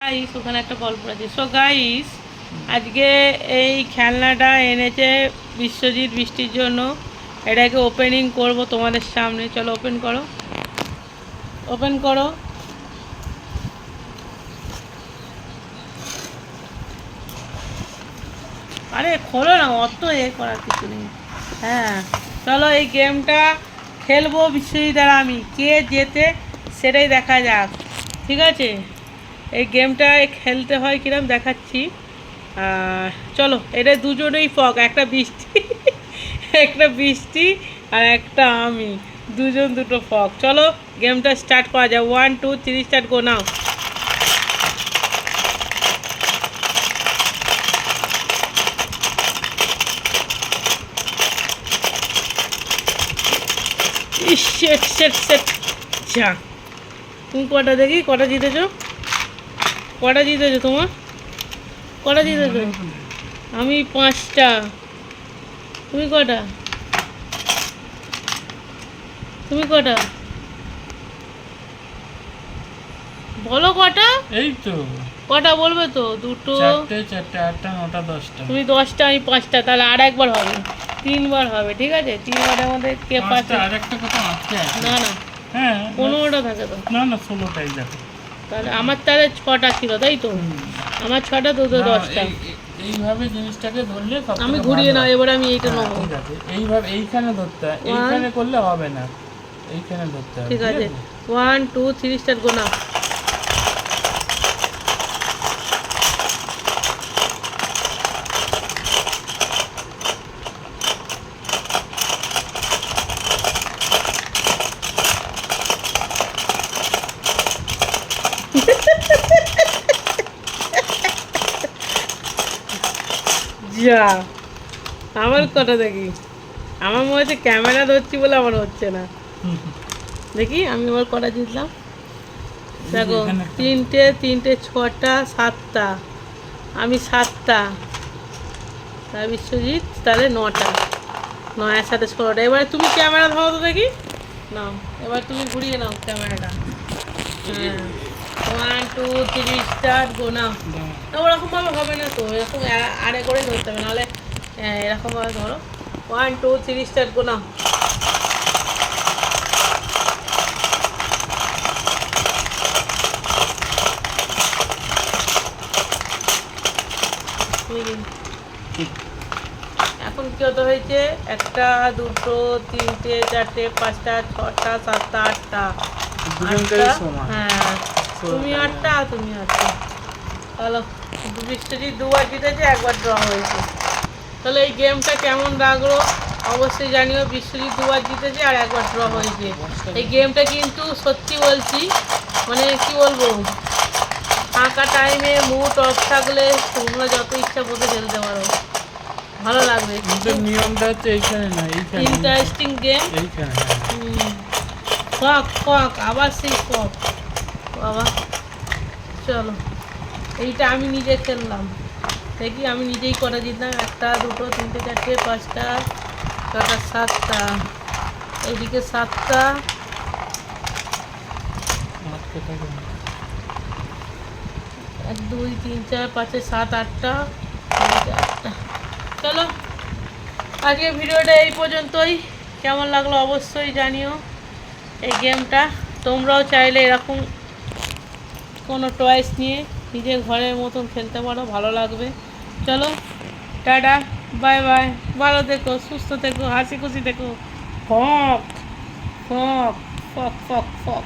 Guys ওখানে একটা গল্প আছে। সো গাইস, আজকে এই খেলনাটা এনেছে বিশ্বজিৎ বৃষ্টির জন্য। এটাকে ওপেনিং করব তোমাদের সামনে। চলো ওপেন করো, ওপেন করো। আরে খোলো না, অত করার কিছু নেই। হ্যাঁ, চলো এই গেমটা খেলবো বিশ্বজিৎ আর আমি। কে জেতে সেটাই দেখা যাক, ঠিক আছে? এই গেমটা খেলতে হয় কিরম দেখাচ্ছি। চলো, এটা দুজনেই ফক, একটা বৃষ্টি একটা বৃষ্টি আর একটা আমি, দুজন দুটো ফক। চলো গেমটা স্টার্ট করা যায়। 1 2 3 start, go now. Set set set. যা, তুমি কটা দেখি, কটা জিতেছো? কটা জিতেছো তোমার? কটা জিতেছো? আমি 5টা। তুমি কটা? তুমি কটা বলো? কটা? এই তো কটা বলবে তো? দুটো, 4টে 4টে 8টা 9টা 10টা। তুমি 10টা, আমি 5টা, তাহলে আর একবার হবে, 3বার হবে, ঠিক আছে? 3বারের মধ্যে কে পাঁচটা, পাচ্ছে? আর একটা কথা মারতে আছে। না না, হ্যাঁ 15টা থাকে তো। না না 16টাই দেখো। তাহলে আমার তাহলে 6টা ছিল, তাই তো? আমার 6টা, তো না, 10টা। এইভাবে জিনিসটাকে ধরলে সব আমি ঘুরিয়ে নাও, এবারে আমি এইটা নেবো। ঠিক আছে, এইভাবে এইখানে ধরতে হয়, এইখানে করলে হবে না, এইখানে ধরতে হবে। ঠিক আছে, 1 2 3 স্টার্ট, গো নাও। যা, আমার কটা দেখি। আমার মনে হচ্ছে ক্যামেরা ধরছি বলে আমার হচ্ছে না। দেখি আমি আবার কটা জিতলাম। দেখো, 3টে 3টে, 6টা 7টা, আমি 7টা, তার বিশ্বজিৎ তাহলে 9টা। 9 এর সাথে 16টা। এবারে তুমি ক্যামেরা ধরো তো দেখি। নাও, এবার তুমি ঘুরিয়ে নাও ক্যামেরাটা। হ্যাঁ, 1 2 3 স্টার্ট, গো নাও। ওরকমভাবে হবে না তো, এরকম আরে করে ধরতে হবে, নাহলে এরকমভাবে ধরো। 1 2 3 স্টার্ট, গো নাও। এখন কি হতে হয়েছে? 1টা 2টো 3টে 4টে 5টা 6টা 7টা 8টা। হ্যাঁ, তুমি 8টা, তুমি 8টা। হ্যালো, বিশ্বজিৎ 2বার জিতেছে, 1বার ড্র হয়েছে। তাহলে এই গেমটা কেমন লাগলো অবশ্যই জানিও। বিশ্বজিৎ 2বার জিতেছে আর 1বার ড্র হয়েছে। এই গেমটা কিন্তু সত্যি বলছি, মানে কি বলবো, ফাঁকা টাইমে মুড অফ থাকলে তোমরা যত ইচ্ছা বোধে খেলতে পারো, ভালো লাগবে। কিন্তু নিয়মটা হচ্ছে এইখানে না, এইখানে ইন্টারেস্টিং গেম। এইখানে। ফক ফক, আবার সেই ফক বাবা। চলো, এইটা আমি নিজে খেললাম, দেখি আমি নিজেই কটা জিতলাম। 1টা 2টো 3টে 4টে 5টা 6টা 7টা, এইদিকে 7টা, 1 2 3 4 5 7 8টা, 8টা। চলো, আজকে ভিডিওটা এই পর্যন্তই। কেমন লাগলো অবশ্যই জানিও। এই গেমটা তোমরাও চাইলে এরকম কোনো টয়েস নিয়ে নিজের ঘরের মতন খেলতে পারো, ভালো লাগবে। চলো, টাটা, বাই বাই। ভালো থেকো, সুস্থ থেকো, হাসি খুশি থেকো। ফক ফক ফক ফক ফক।